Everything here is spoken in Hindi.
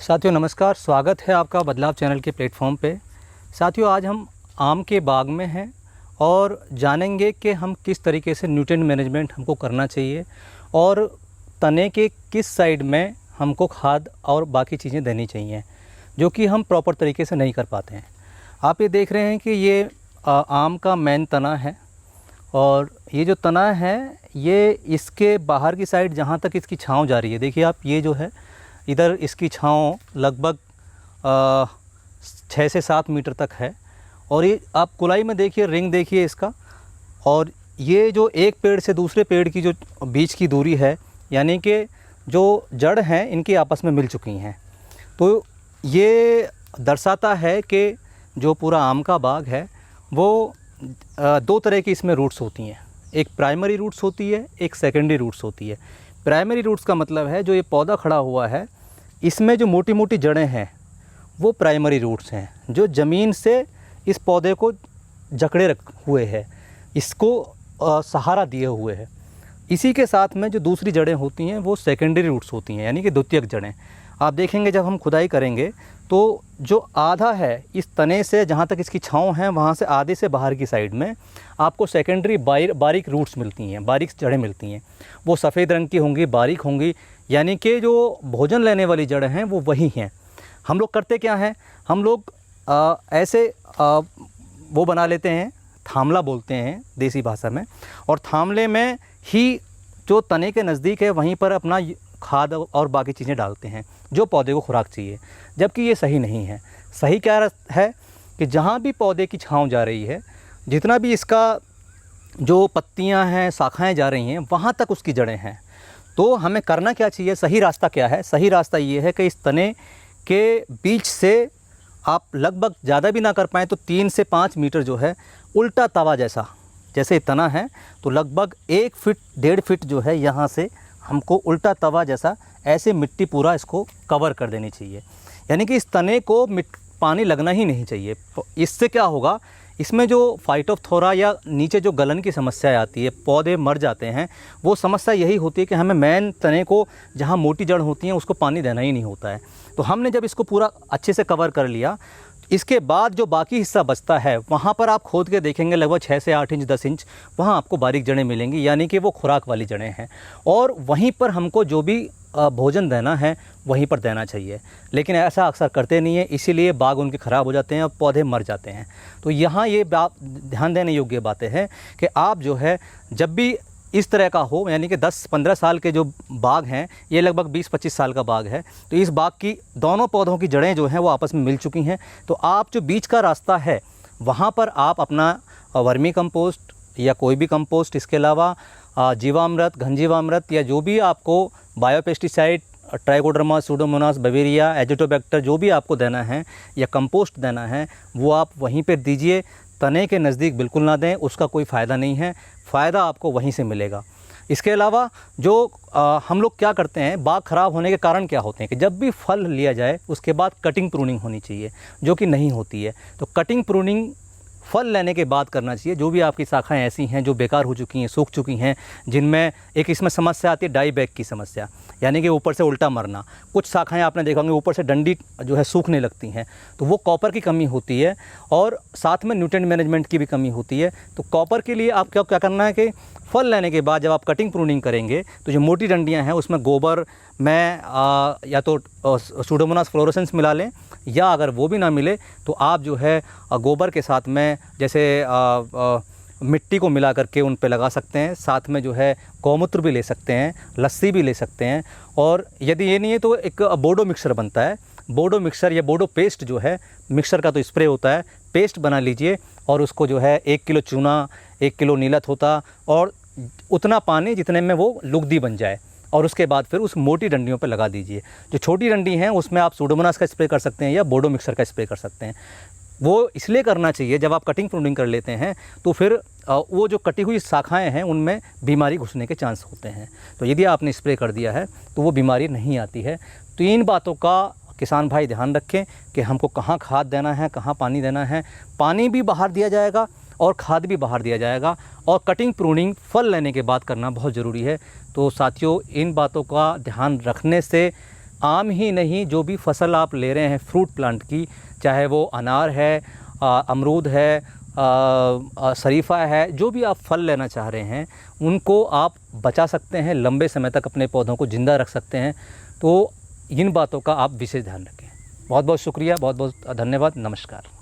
साथियों नमस्कार, स्वागत है आपका बदलाव चैनल के प्लेटफॉर्म पे। साथियों आज हम आम के बाग में हैं और जानेंगे कि हम किस तरीके से न्यूट्रिएंट मैनेजमेंट हमको करना चाहिए और तने के किस साइड में हमको खाद और बाकी चीज़ें देनी चाहिए जो कि हम प्रॉपर तरीके से नहीं कर पाते हैं। आप ये देख रहे हैं कि ये आम का मेन तना है और ये जो तना है ये इसके बाहर की साइड जहाँ तक इसकी छाँव जा रही है, देखिए आप, ये जो है इधर इसकी छाँव लगभग 6 से 7 मीटर तक है। और ये आप कुलाई में देखिए, रिंग देखिए इसका, और ये जो एक पेड़ से दूसरे पेड़ की जो बीच की दूरी है, यानी कि जो जड़ हैं इनकी आपस में मिल चुकी हैं। तो ये दर्शाता है कि जो पूरा आम का बाग है वो दो तरह की इसमें रूट्स होती हैं। एक प्राइमरी रूट्स होती है, एक सेकेंडरी रूट्स होती है। प्राइमरी रूट्स का मतलब है जो ये पौधा खड़ा हुआ है इसमें जो मोटी मोटी जड़ें हैं वो प्राइमरी रूट्स हैं, जो ज़मीन से इस पौधे को जकड़े हुए है, इसको सहारा दिए हुए है। इसी के साथ में जो दूसरी जड़ें होती हैं वो सेकेंडरी रूट्स होती हैं, यानी कि द्वितीयक जड़ें। आप देखेंगे जब हम खुदाई करेंगे तो जो आधा है इस तने से, जहाँ तक इसकी छाँव है वहाँ से आधे से बाहर की साइड में आपको सेकेंडरी बारीक रूट्स मिलती हैं, बारीक जड़ें मिलती हैं। वो सफ़ेद रंग की होंगी, बारीक होंगी, यानी कि जो भोजन लेने वाली जड़ें हैं वो वही हैं। हम लोग करते क्या हैं, हम लोग ऐसे वो बना लेते हैं, थामला बोलते हैं देसी भाषा में, और थामले में ही जो तने के नज़दीक है वहीं पर अपना खाद और बाकी चीज़ें डालते हैं जो पौधे को खुराक चाहिए, जबकि ये सही नहीं है। सही क्या है कि जहाँ भी पौधे की छाँव जा रही है, जितना भी इसका जो पत्तियाँ हैं, शाखाएँ जा रही हैं, वहाँ तक उसकी जड़ें हैं। तो हमें करना क्या चाहिए, सही रास्ता क्या है? सही रास्ता ये है कि इस तने के बीच से आप लगभग ज़्यादा भी ना कर पाएँ तो 3 से 5 मीटर जो है उल्टा तवा जैसा, जैसे तना है तो लगभग 1 फीट 1.5 फीट जो है यहाँ से हमको उल्टा तवा जैसा ऐसे मिट्टी पूरा इसको कवर कर देनी चाहिए। यानी कि इस तने को पानी लगना ही नहीं चाहिए। इससे क्या होगा, इसमें जो फाइटोप्थोरा या नीचे जो गलन की समस्या आती है, पौधे मर जाते हैं, वो समस्या यही होती है कि हमें मेन तने को जहाँ मोटी जड़ होती हैं उसको पानी देना ही नहीं होता है। तो हमने जब इसको पूरा अच्छे से कवर कर लिया, इसके बाद जो बाकी हिस्सा बचता है वहाँ पर आप खोद के देखेंगे लगभग 6 से 8 इंच 10 इंच वहाँ आपको बारीक जड़ें मिलेंगी, यानी कि वो खुराक वाली जड़ें हैं। और वहीं पर हमको जो भी भोजन देना है वहीं पर देना चाहिए, लेकिन ऐसा अक्सर करते नहीं है, इसीलिए बाग उनके ख़राब हो जाते हैं और पौधे मर जाते हैं। तो यहाँ ये ध्यान देने योग्य बातें हैं कि आप जो है जब भी इस तरह का हो, यानी कि 10-15 साल के जो बाग हैं, ये लगभग 20-25 साल का बाग है, तो इस बाग की दोनों पौधों की जड़ें जो हैं वो आपस में मिल चुकी हैं। तो आप जो बीच का रास्ता है वहाँ पर आप अपना वर्मी कंपोस्ट या कोई भी कंपोस्ट, इसके अलावा जीवामृत, घनजीवामृत या जो भी आपको biopesticide, trichoderma, Pseudomonas, Bavaria, Azotobacter जो भी आपको देना है या कंपोस्ट देना है वो आप वहीं पर दीजिए। तने के नज़दीक बिल्कुल ना दें, उसका कोई फ़ायदा नहीं है, फ़ायदा आपको वहीं से मिलेगा। इसके अलावा जो हम लोग क्या करते हैं, बाग ख़राब होने के कारण क्या होते हैं कि जब भी फल लिया जाए उसके बाद कटिंग प्रूनिंग होनी चाहिए, जो कि नहीं होती है। तो कटिंग प्रूनिंग फल लेने के बाद करना चाहिए। जो भी आपकी शाखाएं ऐसी हैं जो बेकार हो चुकी हैं, सूख चुकी हैं, जिनमें एक इसमें समस्या आती है डाई बैक की समस्या, यानी कि ऊपर से उल्टा मरना। कुछ शाखाएं आपने देखा होंगे ऊपर से डंडी जो है सूखने लगती हैं, तो वो कॉपर की कमी होती है और साथ में न्यूट्रिएंट मैनेजमेंट की भी कमी होती है। तो कॉपर के लिए आप क्या करना है कि फल लेने के बाद जब आप कटिंग प्रूनिंग करेंगे तो जो मोटी डंडियाँ हैं उसमें गोबर में या तो सूडोमोनास फ्लोरोसेंस मिला लें, या अगर वो भी ना मिले तो आप जो है गोबर के साथ में जैसे मिट्टी को मिला करके उन पे लगा सकते हैं। साथ में जो है गौमूत्र भी ले सकते हैं, लस्सी भी ले सकते हैं, और यदि ये नहीं है तो एक बोडो मिक्सर बनता है, बोडो मिक्सर या बोडो पेस्ट जो है, मिक्सर का तो स्प्रे होता है, पेस्ट बना लीजिए और उसको जो है 1 किलो चूना, 1 किलो नीला थोता और उतना पानी जितने में वो लुगदी बन जाए, और उसके बाद फिर उस मोटी डंडियों पे लगा दीजिए। जो छोटी डंडी हैं उसमें आप सूडोमोनास का स्प्रे कर सकते हैं या बोडो मिक्सर का स्प्रे कर सकते हैं। वो इसलिए करना चाहिए, जब आप कटिंग प्रूनिंग कर लेते हैं तो फिर वो जो कटी हुई शाखाएं हैं उनमें बीमारी घुसने के चांस होते हैं। तो यदि आपने स्प्रे कर दिया है तो वो बीमारी नहीं आती है। तो इन बातों का किसान भाई ध्यान रखें कि हमको कहाँ खाद देना है, कहाँ पानी देना है। पानी भी बाहर दिया जाएगा और खाद भी बाहर दिया जाएगा, और कटिंग प्रूनिंग फल लेने के बाद करना बहुत ज़रूरी है। तो साथियों, इन बातों का ध्यान रखने से आम ही नहीं, जो भी फसल आप ले रहे हैं फ्रूट प्लांट की, चाहे वो अनार है, अमरूद है, शरीफा है, जो भी आप फल लेना चाह रहे हैं उनको आप बचा सकते हैं, लंबे समय तक अपने पौधों को ज़िंदा रख सकते हैं। तो इन बातों का आप विशेष ध्यान रखें। बहुत बहुत शुक्रिया, बहुत बहुत धन्यवाद, नमस्कार।